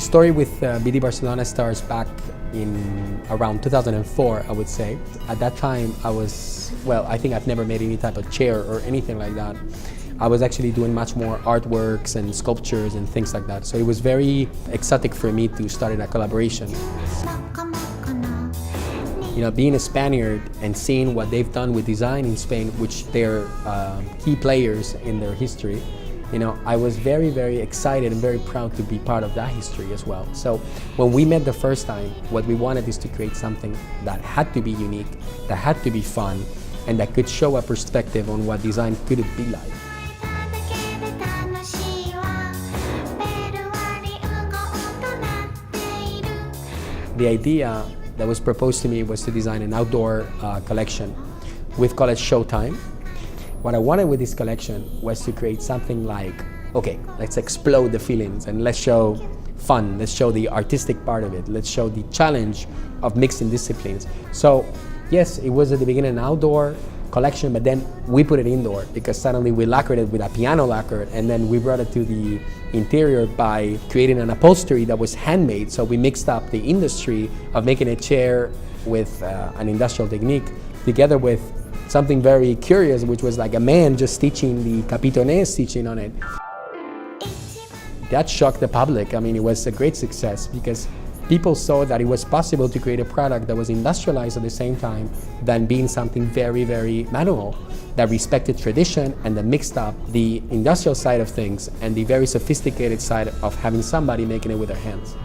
story with BD Barcelona starts back in around 2004, I would say. At that time, I think I've never made any type of chair or anything like that. I was actually doing much more artworks and sculptures and things like that. So it was very exotic for me to start in a collaboration. You know, being a Spaniard and seeing what they've done with design in Spain, which they're key players in their history, you know, I was very, very excited and very proud to be part of that history as well. So when we met the first time, what we wanted is to create something that had to be unique, that had to be fun, and that could show a perspective on what design could be like. The idea that was proposed to me was to design an outdoor collection. We've called it Showtime. What I wanted with this collection was to create something like, okay, let's explode the feelings and let's show fun, let's show the artistic part of it, let's show the challenge of mixing disciplines. So yes, it was at the beginning an outdoor collection, but then we put it indoor because suddenly we lacquered it with a piano lacquer, and then we brought it to the interior by creating an upholstery that was handmade. So we mixed up the industry of making a chair with an industrial technique together with something very curious, which was like a man just stitching the capitonés stitching on it. That shocked the public. I mean, it was a great success because people saw that it was possible to create a product that was industrialized at the same time than being something very, very manual, that respected tradition and that mixed up the industrial side of things and the very sophisticated side of having somebody making it with their hands.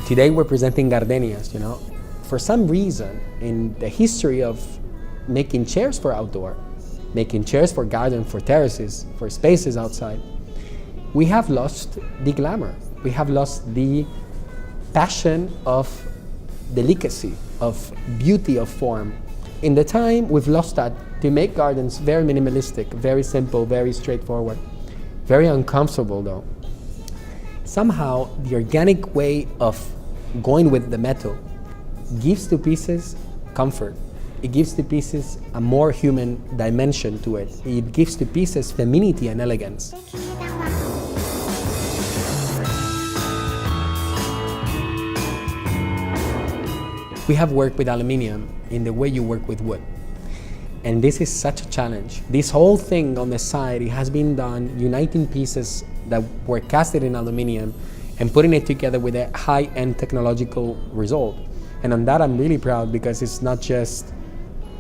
Today we're presenting Gardenias, you know. For some reason, in the history of making chairs for outdoor, making chairs for garden, for terraces, for spaces outside, we have lost the glamour. We have lost the passion of delicacy, of beauty of form. In the time, we've lost that to make gardens very minimalistic, very simple, very straightforward, very uncomfortable though. Somehow, the organic way of going with the metal gives to pieces comfort. It gives to pieces a more human dimension to it. It gives to pieces femininity and elegance. We have worked with aluminium in the way you work with wood. And this is such a challenge. This whole thing on the side, it has been done uniting pieces that were casted in aluminium and putting it together with a high-end technological result. And on that I'm really proud because it's not just,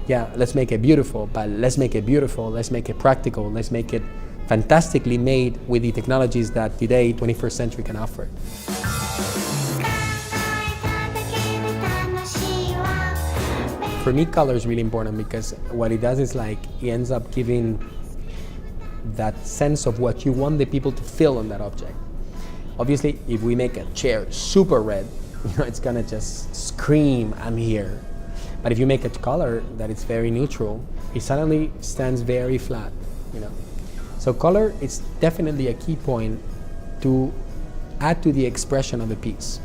yeah, let's make it beautiful, but let's make it beautiful, let's make it practical, let's make it fantastically made with the technologies that today, 21st century, can offer. For me, color is really important because what it does is like, it ends up giving that sense of what you want the people to feel on that object. Obviously, if we make a chair super red, you know, it's gonna just scream, I'm here. But if you make a color that is very neutral, it suddenly stands very flat, you know. So color is definitely a key point to add to the expression of the piece.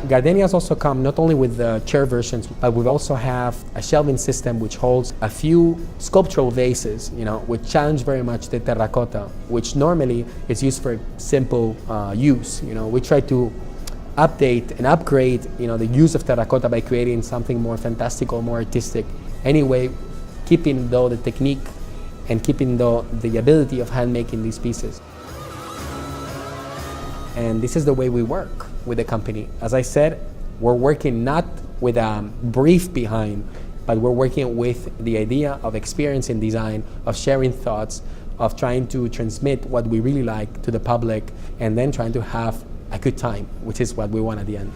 Gardenias also come not only with the chair versions, but we also have a shelving system which holds a few sculptural vases, you know, which challenge very much the terracotta, which normally is used for simple use. You know, we try to update and upgrade, you know, the use of terracotta by creating something more fantastical, more artistic. Anyway, keeping though the technique and keeping though the ability of hand making these pieces. And this is the way we work with the company. As I said, we're working not with a brief behind, but we're working with the idea of experience in design, of sharing thoughts, of trying to transmit what we really like to the public, and then trying to have a good time, which is what we want at the end.